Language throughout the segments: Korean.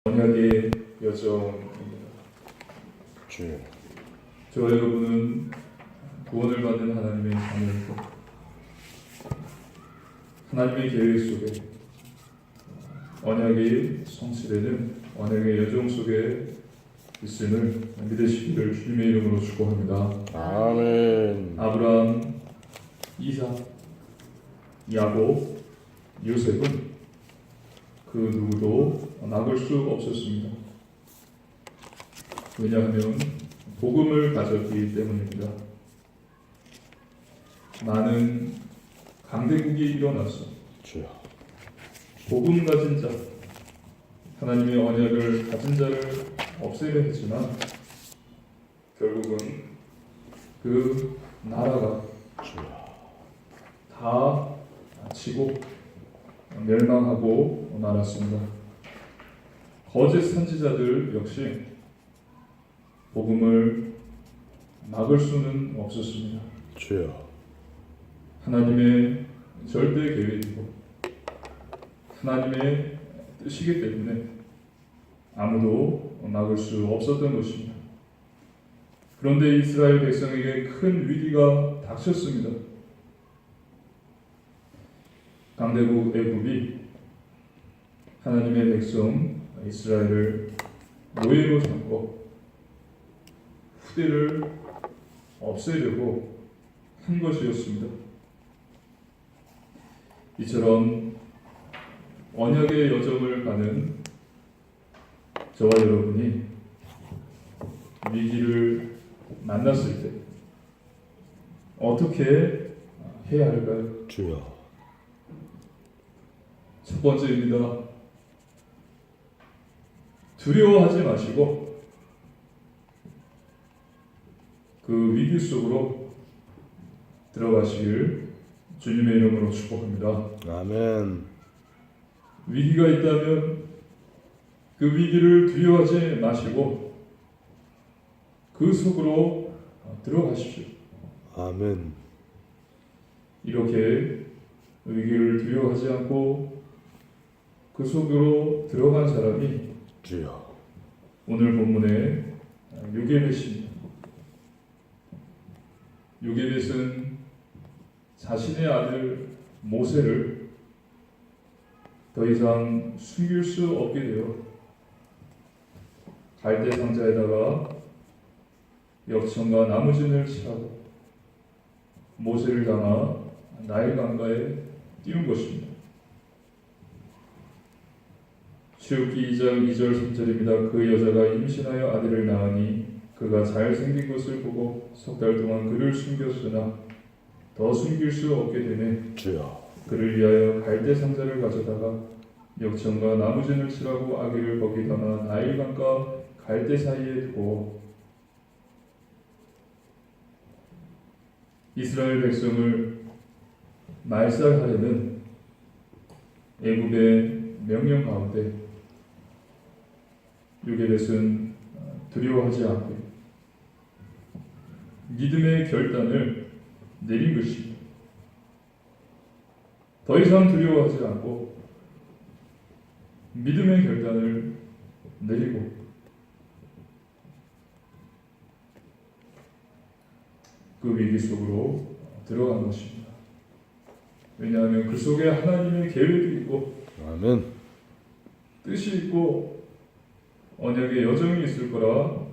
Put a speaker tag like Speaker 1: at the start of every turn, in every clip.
Speaker 1: 언약의 여정입니다. 저와 여러분은 구원을 받은 하나님의 자녀이고 하나님의 계획 속에 언약이 성취되는 언약의 여정 속에 있음을 믿으시기를 주님의 이름으로 축복합니다.
Speaker 2: 아멘.
Speaker 1: 아브라함, 이삭, 야곱, 요셉은 그 누구도 막을 수 없었습니다. 왜냐하면 복음을 가졌기 때문입니다. 많은 강대국이 일어나서 복음 가진 자, 하나님의 언약을 가진 자를 없애려 했지만 결국은 그 나라가 다 지고 멸망하고 말았습니다. 거짓 선지자들 역시 복음을 막을 수는 없었습니다. 하나님의 절대 계획이고 하나님의 뜻이기 때문에 아무도 막을 수 없었던 것입니다. 그런데 이스라엘 백성에게 큰 위기가 닥쳤습니다. 강대국 애굽이 하나님의 백성 이스라엘을 노예로 삼고 후대를 없애려고 한 것이었습니다. 이처럼 언약의 여정을 가는 저와 여러분이 위기를 만났을 때 어떻게 해야 할까요? 첫 번째입니다. 두려워하지 마시고 그 위기 속으로 들어가시길 주님의 이름으로 축복합니다.
Speaker 2: 아멘.
Speaker 1: 위기가 있다면 그 위기를 두려워하지 마시고 그 속으로 들어가십시오.
Speaker 2: 아멘.
Speaker 1: 이렇게 위기를 두려워하지 않고 그 속으로 들어간 사람이 오늘 본문의 요게벳입니다. 요게벳은 자신의 아들 모세를 더 이상 숨길 수 없게 되어 갈대 상자에다가 역청과 나무진을 칠하고 모세를 담아 나일 강가에 띄운 것입니다. 출애굽기 2장 2절 3절입니다. 그 여자가 임신하여 아들을 낳으니 그가 잘생긴 것을 보고 석 달 동안 그를 숨겼으나 더 숨길 수 없게 되네. 그를 위하여 갈대 상자를 가져다가 역청과 나무진을 칠하고 아기를 거기 담아 나일 강과 갈대 사이에 두고 이스라엘 백성을 말살하려는 애굽의 명령 가운데 요게벳은 두려워하지 않고 믿음의 결단을 내린 것입니다. 더 이상 두려워하지 않고 믿음의 결단을 내리고 그 위기 속으로 들어간 것입니다. 왜냐하면 그 속에 하나님의 계획이 있고
Speaker 2: 아멘.
Speaker 1: 뜻이 있고 언약의 여정이 있을 거라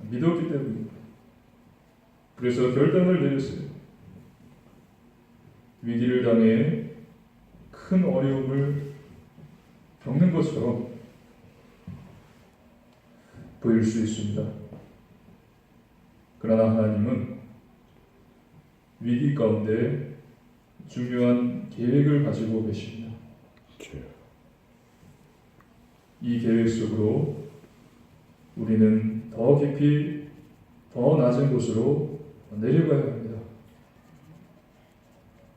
Speaker 1: 믿었기 때문입니다. 그래서 결단을 내렸어요. 위기를 당해 큰 어려움을 겪는 것처럼 보일 수 있습니다. 그러나 하나님은 위기 가운데 중요한 계획을 가지고 계십니다. 이 계획 속으로 우리는 더 깊이 더 낮은 곳으로 내려가야 합니다.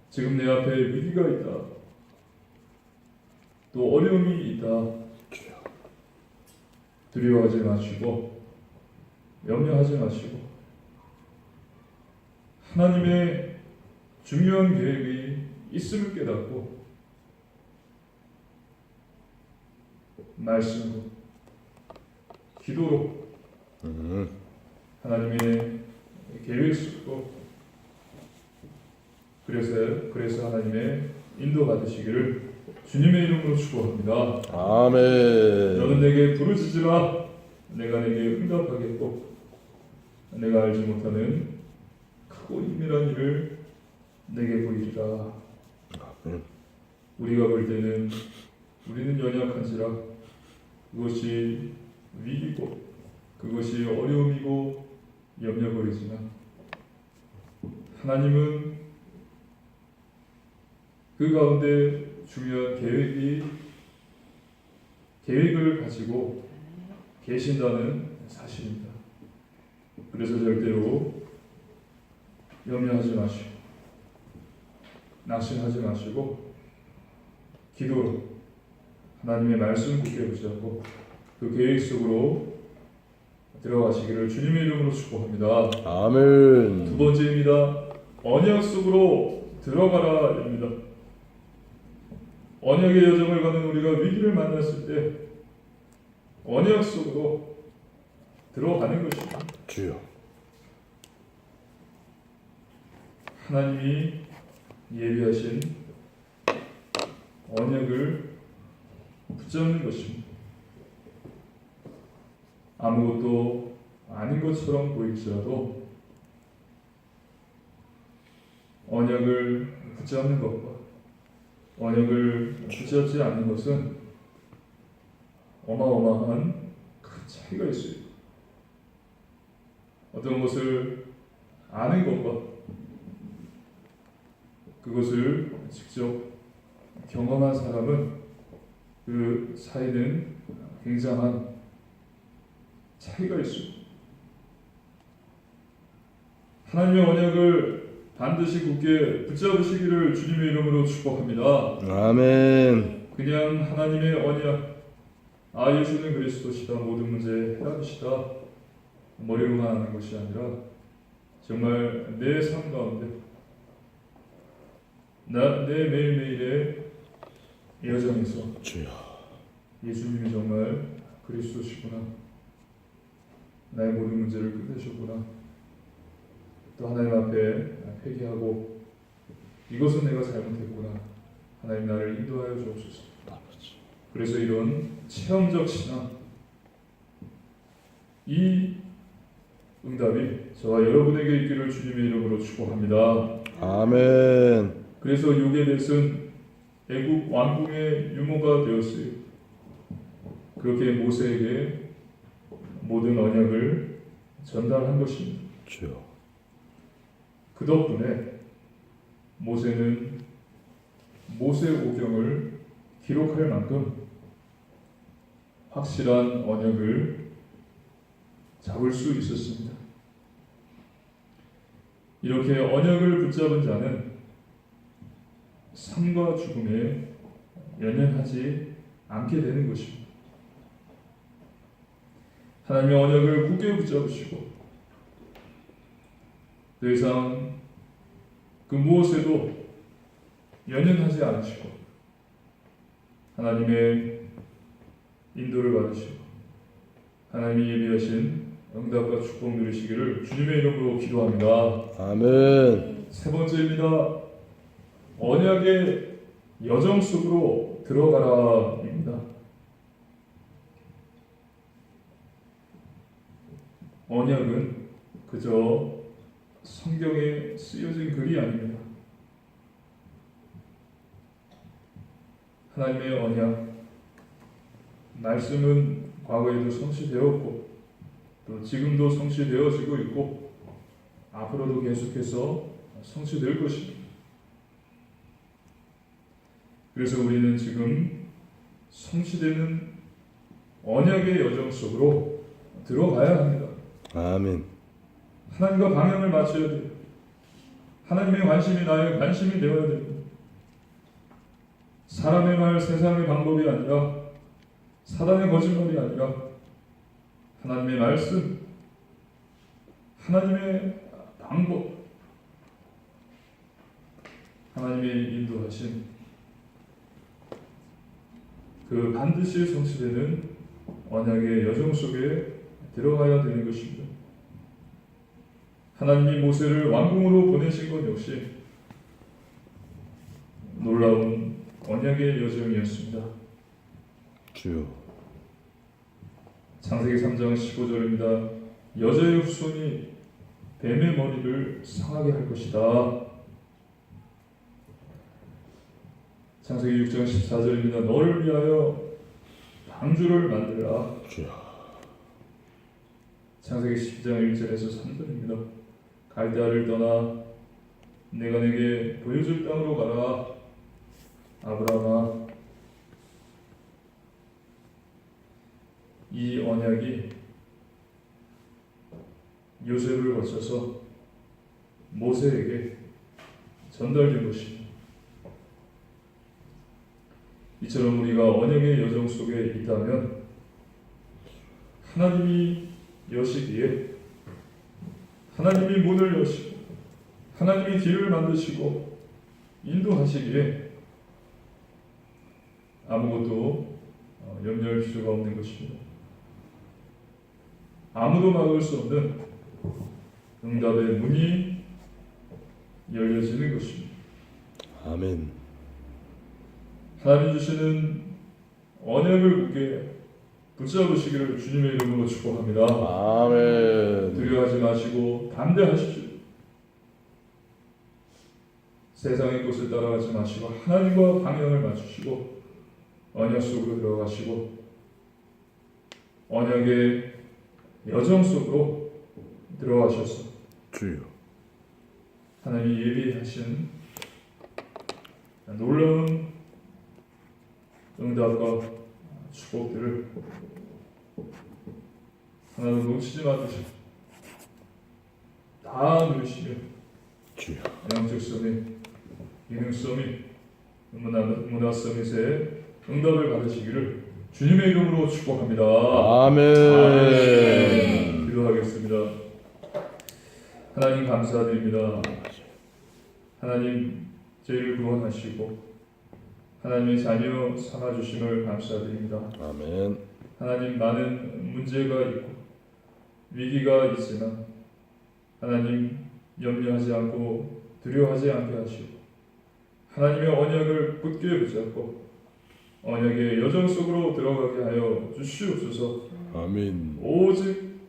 Speaker 1: 지금 내 앞에 위기가 있다. 또 어려움이 있다. 두려워하지 마시고 염려하지 마시고 하나님의 중요한 계획이 있음을 깨닫고 말씀으로, 기도로, 하나님의 계획 속으로, 그래서 하나님의 인도 받으시기를 주님의 이름으로 축복합니다.
Speaker 2: 아멘.
Speaker 1: 너는 내게 부르짖으라. 내가 내게 응답하겠고 내가 알지 못하는 크고 은밀한 일을 내게 보이리라.
Speaker 2: 아멘.
Speaker 1: 우리가 볼 때는 우리는 연약한지라 그것이 위기고 그것이 어려움이고 염려거리지만 하나님은 그 가운데 중요한 계획을 가지고 계신다는 사실입니다. 그래서 절대로 염려하지 마시고 낙심하지 마시고 기도로 하나님의 말씀 굳게 붙잡고 그 계획 속으로 들어가시기를 주님의 이름으로 축복합니다.
Speaker 2: 아멘.
Speaker 1: 두 번째입니다. 언약 속으로 들어가라입니다. 언약의 여정을 가는 우리가 위기를 만났을 때 언약 속으로 들어가는 것입니다.
Speaker 2: 주여.
Speaker 1: 하나님이 예비하신 언약을 붙잡는 것입니다. 아무것도 아닌 것처럼 보일지라도 언약을 붙잡는 것과 언약을 붙잡지 않는 것은 어마어마한 큰 차이가 있어요. 어떤 것을 아는 것과 그것을 직접 경험한 사람은 그 사이는 굉장한 차이가 있습니다. 하나님의 언약을 반드시 굳게 붙잡으시기를 주님의 이름으로 축복합니다.
Speaker 2: 아멘.
Speaker 1: 그냥 하나님의 언약, 예수는 그리스도시다, 모든 문제 해답이시다, 머리로만 하는 것이 아니라 정말 내 삶 가운데 내 매일매일의 여정에서
Speaker 2: 주여.
Speaker 1: 예수님이 정말 그리스도시구나, 나의 모든 문제를 끝내셨구나, 또 하나님 앞에 회개하고 이것은 내가 잘못했구나, 하나님 나를 인도하여 주옵소서. 그래서 이런 체험적 신앙, 이 응답이 저와 여러분에게 있기를 주님의 이름으로 축복합니다.
Speaker 2: 아멘.
Speaker 1: 그래서 요게벳은 애국 왕궁의 유모가 되었어요. 그렇게 모세에게 모든 언약을 전달한 것입니다.
Speaker 2: 주여.
Speaker 1: 그 덕분에 모세는 모세오경을 기록할 만큼 확실한 언약을 잡을 수 있었습니다. 이렇게 언약을 붙잡은 자는 삶과 죽음에 연연하지 않게 되는 것입니다. 하나님의 언약을 굳게 붙잡으시고 더 이상 그 무엇에도 연연하지 않으시고 하나님의 인도를 받으시고 하나님이 예비하신 응답과 축복 누리시기를 주님의 이름으로 기도합니다.
Speaker 2: 아멘.
Speaker 1: 세 번째입니다. 언약의 여정 속으로 들어가라입니다. 언약은 그저 성경에 쓰여진 글이 아닙니다. 하나님의 언약, 말씀은 과거에도 성취되었고 또 지금도 성취되어지고 있고 앞으로도 계속해서 성취될 것입니다. 그래서 우리는 지금 성취되는 언약의 여정 속으로 들어가야 합니다.
Speaker 2: 아멘.
Speaker 1: 하나님과 방향을 맞춰야 돼요. 하나님의 관심이 나의 관심이 되어야 됩니다. 사람의 말, 세상의 방법이 아니라 사단의 거짓말이 아니라 하나님의 말씀, 하나님의 방법, 하나님의 인도하신 그 그 반드시 성취되는 언약의 여정 속에 들어가야 되는 것입니다. 하나님이 모세를 왕궁으로 보내신 것 역시 놀라운 언약의 여정이었습니다.
Speaker 2: 주여.
Speaker 1: 창세기 3장 15절입니다. 여자의 후손이 뱀의 머리를 상하게 할 것이다. 창세기 6장 14절입니다. 너를 위하여 방주를 만들라.
Speaker 2: 주여.
Speaker 1: 창세기 10장 1절에서 3절입니다. 갈대아를 떠나 내가 내게 보여줄 땅으로 가라. 아브라함아, 이 언약이 요셉을 거쳐서 모세에게 전달된 것입니다. 이처럼 우리가 언약의 여정 속에 있다면 하나님이 여시기에 하나님이 문을 여시고 하나님이 길을 만드시고 인도하시기에 아무것도 염려할 필요가 없는 것입니다. 아무도 막을 수 없는 응답의 문이 열려지는 것입니다.
Speaker 2: 아멘.
Speaker 1: 하나님 주시는 언약을 굳게 붙잡으시기를 주님의 이름으로 축복합니다.
Speaker 2: 아멘.
Speaker 1: 두려워하지 마시고 담대하십시오. 세상의 것을 따라가지 마시고 하나님과 방향을 맞추시고 언약 속으로 들어가시고 언약의 여정 속으로 들어가셔서
Speaker 2: 주여.
Speaker 1: 하나님이 예비하신 놀라운 응답과 축복들을 하나도 놓치지 마시고 다 누리시며
Speaker 2: 주여.
Speaker 1: 영적 서밋, 기능 서밋, 문화 서밋의 응답을 받으시기를 주님의 이름으로 축복합니다.
Speaker 2: 아멘.
Speaker 1: 기도하겠습니다. 하나님 감사드립니다. 하나님 저희를 구원하시고 하나님의 자녀 삼아주심을 감사드립니다.
Speaker 2: 아멘.
Speaker 1: 하나님 많은 문제가 있고 위기가 있으나 하나님 염려하지 않고 두려워하지 않게 하시고 하나님의 언약을 굳게 붙잡고 언약의 여정 속으로 들어가게 하여 주시옵소서.
Speaker 2: 아멘.
Speaker 1: 오직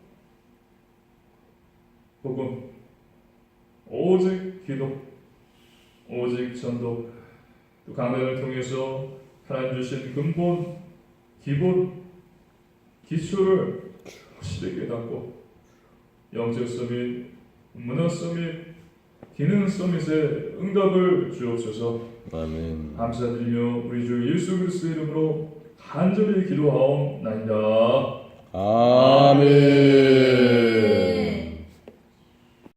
Speaker 1: 복음, 오직 기도, 오직 전도, 또 강단을 통해서 하나님 주신 근본, 기본, 기초를 확실히 깨닫고 영적 서밋, 문화 서밋, 기능 서밋의 응답을 주옵소서.
Speaker 2: 아멘.
Speaker 1: 감사드리며 우리 주 예수 그리스도의 이름으로 간절히 기도하옵나이다.
Speaker 2: 아멘.